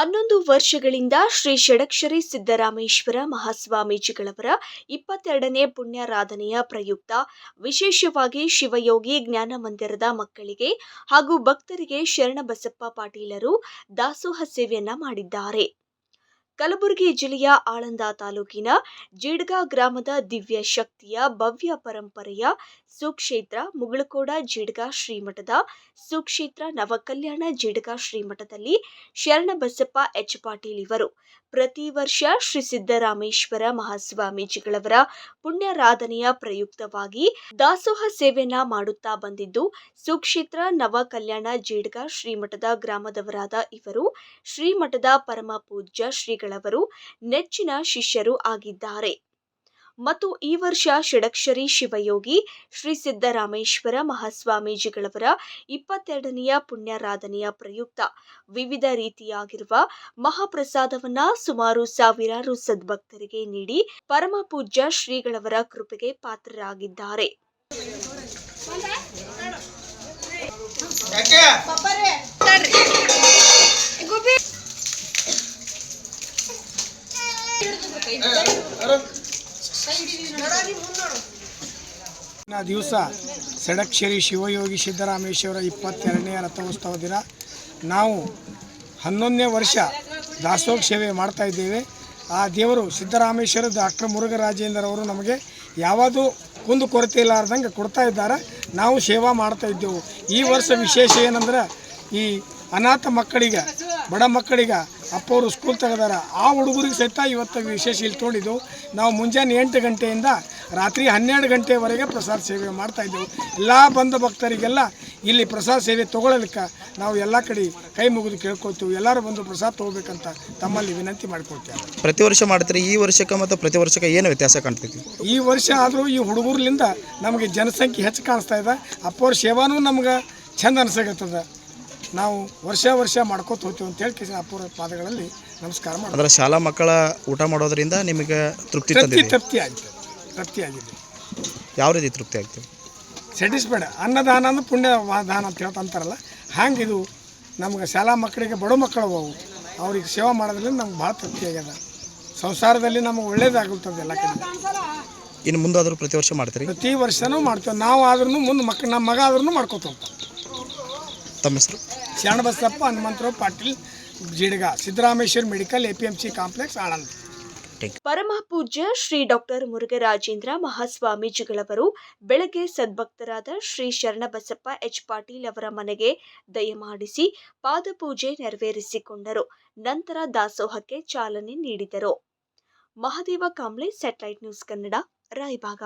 11 ವರ್ಷಗಳಿಂದ ಶ್ರೀ ಷಡಕ್ಷರಿ ಸಿದ್ದರಾಮೇಶ್ವರ ಮಹಾಸ್ವಾಮೀಜಿಗಳವರ 22ನೇ ಪುಣ್ಯಾರಾಧನೆಯ ಪ್ರಯುಕ್ತ ವಿಶೇಷವಾಗಿ ಶಿವಯೋಗಿ ಜ್ಞಾನ ಮಂದಿರದ ಮಕ್ಕಳಿಗೆ ಹಾಗೂ ಭಕ್ತರಿಗೆ ಶರಣಬಸಪ್ಪ ಪಾಟೀಲರು ದಾಸೋಹ ಸೇವೆಯನ್ನ ಮಾಡಿದ್ದಾರೆ. ಕಲಬುರಗಿ ಜಿಲ್ಲೆಯ ಆಳಂದ ತಾಲೂಕಿನ ಜೀಡ್ಗಾ ಗ್ರಾಮದ ದಿವ್ಯ ಶಕ್ತಿಯ ಭವ್ಯ ಪರಂಪರೆಯ ಸುಕ್ಷೇತ್ರ ಮುಗಳಕೋಡ ಜೀಡ್ಗಾ ಶ್ರೀಮಠದ ಸುಕ್ಷೇತ್ರ ನವಕಲ್ಯಾಣ ಜೀಡ್ಗಾ ಶ್ರೀಮಠದಲ್ಲಿ ಶರಣಬಸಪ್ಪ ಎಚ್ ಪಾಟೀಲ್ ಇವರು ಪ್ರತಿ ವರ್ಷ ಶ್ರೀ ಸಿದ್ದರಾಮೇಶ್ವರ ಮಹಾಸ್ವಾಮೀಜಿಗಳವರ ಪುಣ್ಯಾರಾಧನೆಯ ಪ್ರಯುಕ್ತವಾಗಿ ದಾಸೋಹ ಸೇವೆಯನ್ನ ಮಾಡುತ್ತಾ ಬಂದಿದ್ದು, ಸುಕ್ಷೇತ್ರ ನವಕಲ್ಯಾಣ ಜೀಡ್ಗಾ ಶ್ರೀಮಠದ ಗ್ರಾಮದವರಾದ ಇವರು ಶ್ರೀಮಠದ ಪರಮ ಪೂಜ್ಯ ಶ್ರೀಗಳವರು ನೆಚ್ಚಿನ ಶಿಷ್ಯರು ಆಗಿದ್ದಾರೆ ಮತ್ತು ಈ ವರ್ಷ ಷಡಕ್ಷರಿ ಶಿವಯೋಗಿ ಶ್ರೀ ಸಿದ್ದರಾಮೇಶ್ವರ ಮಹಾಸ್ವಾಮೀಜಿಗಳವರ 22ನೆಯ ಪುಣ್ಯಾರಾಧನೆಯ ಪ್ರಯುಕ್ತ ವಿವಿಧ ರೀತಿಯಾಗಿರುವ ಮಹಾಪ್ರಸಾದವನ್ನ ಸುಮಾರು ಸಾವಿರಾರು ಸದ್ಭಕ್ತರಿಗೆ ನೀಡಿ ಪರಮ ಪೂಜ್ಯ ಶ್ರೀಗಳವರ ಕೃಪೆಗೆ ಪಾತ್ರರಾಗಿದ್ದಾರೆ. ದಿವಸ ಷಡಕ್ಷರಿ ಶಿವಯೋಗಿ ಸಿದ್ದರಾಮೇಶ್ವರ 22ನೇ ರಥೋತ್ಸವ ದಿನ ನಾವು 11ನೇ ವರ್ಷ ದಾಸೋಹ ಸೇವೆ ಮಾಡ್ತಾ ಇದ್ದೇವೆ. ಆ ದೇವರು ಸಿದ್ದರಾಮೇಶ್ವರ ಡಾಕ್ಟರ್ ಮುರುಘರಾಜೇಂದ್ರ ಅವರು ನಮಗೆ ಯಾವುದೂ ಕುಂದು ಕೊರತೆ ಇಲ್ಲಾರ್ದಂಗೆ ಕೊಡ್ತಾ ಇದ್ದಾರೆ. ನಾವು ಸೇವಾ ಮಾಡ್ತಾ ಇದ್ದೆವು. ಈ ವರ್ಷ ವಿಶೇಷ ಏನಂದ್ರೆ ಈ ಅನಾಥ ಮಕ್ಕಳಿಗೆ, ಬಡ ಮಕ್ಕಳಿಗೆ ಅಪ್ಪವರು ಸ್ಕೂಲ್ ತೆಗೆದಾರ. ಆ ಹುಡುಗರಿಗೆ ಸಹಿತ ಇವತ್ತು ವಿಶೇಷ ಇಲ್ಲಿ ತೊಗೊಂಡಿದ್ದು. ನಾವು ಮುಂಜಾನೆ 8 ಗಂಟೆಯಿಂದ ರಾತ್ರಿ 12 ಗಂಟೆವರೆಗೆ ಪ್ರಸಾದ ಸೇವೆ ಮಾಡ್ತಾಯಿದ್ದೆವು. ಎಲ್ಲ ಬಂದ ಭಕ್ತರಿಗೆಲ್ಲ ಇಲ್ಲಿ ಪ್ರಸಾದ ಸೇವೆ ತೊಗೊಳ್ಳಲಿಕ್ಕೆ ನಾವು ಎಲ್ಲ ಕಡೆ ಕೈ ಮುಗಿದು ಕೇಳ್ಕೊಳ್ತೀವಿ. ಎಲ್ಲರೂ ಬಂದು ಪ್ರಸಾದ ತೊಗೋಬೇಕಂತ ತಮ್ಮಲ್ಲಿ ವಿನಂತಿ ಮಾಡ್ಕೊಳ್ತೇವೆ. ಪ್ರತಿ ವರ್ಷ ಮಾಡ್ತೀರಿ, ಈ ವರ್ಷಕ್ಕೆ ಮತ್ತು ಪ್ರತಿ ವರ್ಷಕ್ಕೆ ಏನು ವ್ಯತ್ಯಾಸ ಕಾಣ್ತೈತಿ? ಈ ವರ್ಷ ಆದರೂ ಈ ಹುಡುಗರ್ಲಿಂದ ನಮಗೆ ಜನಸಂಖ್ಯೆ ಹೆಚ್ಚು ಕಾಣಿಸ್ತಾ ಇದೆ. ಅಪ್ಪವ್ರ ಸೇವಾನೂ ನಮ್ಗೆ ಚಂದ ಅನಿಸಾಗತ್ತದ. ನಾವು ವರ್ಷ ಮಾಡ್ಕೋತ ಹೋಗ್ತೀವಿ ಅಂತೇಳಿ ಅಪ್ಪವ್ರ ಪಾದಗಳಲ್ಲಿ ನಮಸ್ಕಾರ ಮಾಡಿ. ಅದರ ಶಾಲಾ ಮಕ್ಕಳ ಊಟ ಮಾಡೋದ್ರಿಂದ ನಿಮಗೆ ತೃಪ್ತಿ ಆಗಿದೆ. ಯಾವ ರೀತಿ ತೃಪ್ತಿ ಆಗ್ತದೆ? ಸ್ಯಾಟಿಸ್ಫೈಡ್. ಅನ್ನದಾನ ಅಂದ್ರೆ ಪುಣ್ಯ ದಾನ ಅಂತ ಹೇಳ್ತಾರಲ್ಲ, ಹಂಗೆ ಇದು ನಮ್ಗೆ ಶಾಲಾ ಮಕ್ಕಳಿಗೆ ಬಡ ಮಕ್ಕಳು ಅವು, ಅವ್ರಿಗೆ ಸೇವಾ ಮಾಡೋದ್ರಿಂದ ನಮ್ಗೆ ಭಾಳ ತೃಪ್ತಿ ಆಗ್ಯದ. ಸಂಸಾರದಲ್ಲಿ ನಮಗೆ ಒಳ್ಳೇದಾಗುತ್ತದೆ ಎಲ್ಲ ಕಡೆ. ಇನ್ನು ಮುಂದಾದರೂ ಪ್ರತಿ ವರ್ಷ ಮಾಡ್ತೀರಿ? ಪ್ರತಿ ವರ್ಷನೂ ಮಾಡ್ತೇವೆ. ನಾವು ಆದ್ರೂ ಮುಂದೆ ನಮ್ಮ ಮಗ ಆದ್ರೂ ಮಾಡ್ಕೋತ ಹೋಗ್ತಾವೆ. ತಮ್ಮ ಹೆಸರು? Sharanabasappa Hanumantharao Patil, Jidga, Siddarameshwara medical APMC complex, Aland. ಪರಮ ಪೂಜ್ಯ ಶ್ರೀ ಡಾಕ್ಟರ್ ಮುರುಘರಾಜೇಂದ್ರ ಮಹಾಸ್ವಾಮೀಜಿಗಳವರು ಬೆಳಗ್ಗೆ ಸದ್ಭಕ್ತರಾದ ಶ್ರೀ ಶರಣಬಸಪ್ಪ ಎಚ್ ಪಾಟೀಲ್ ಅವರ ಮನೆಗೆ ದಯಮಾಡಿಸಿ ಪಾದಪೂಜೆ ನೆರವೇರಿಸಿಕೊಂಡರು. ನಂತರ ದಾಸೋಹಕ್ಕೆ ಚಾಲನೆ ನೀಡಿದರು. Mahadeva Kamble, satellite news Kannada, Raybag.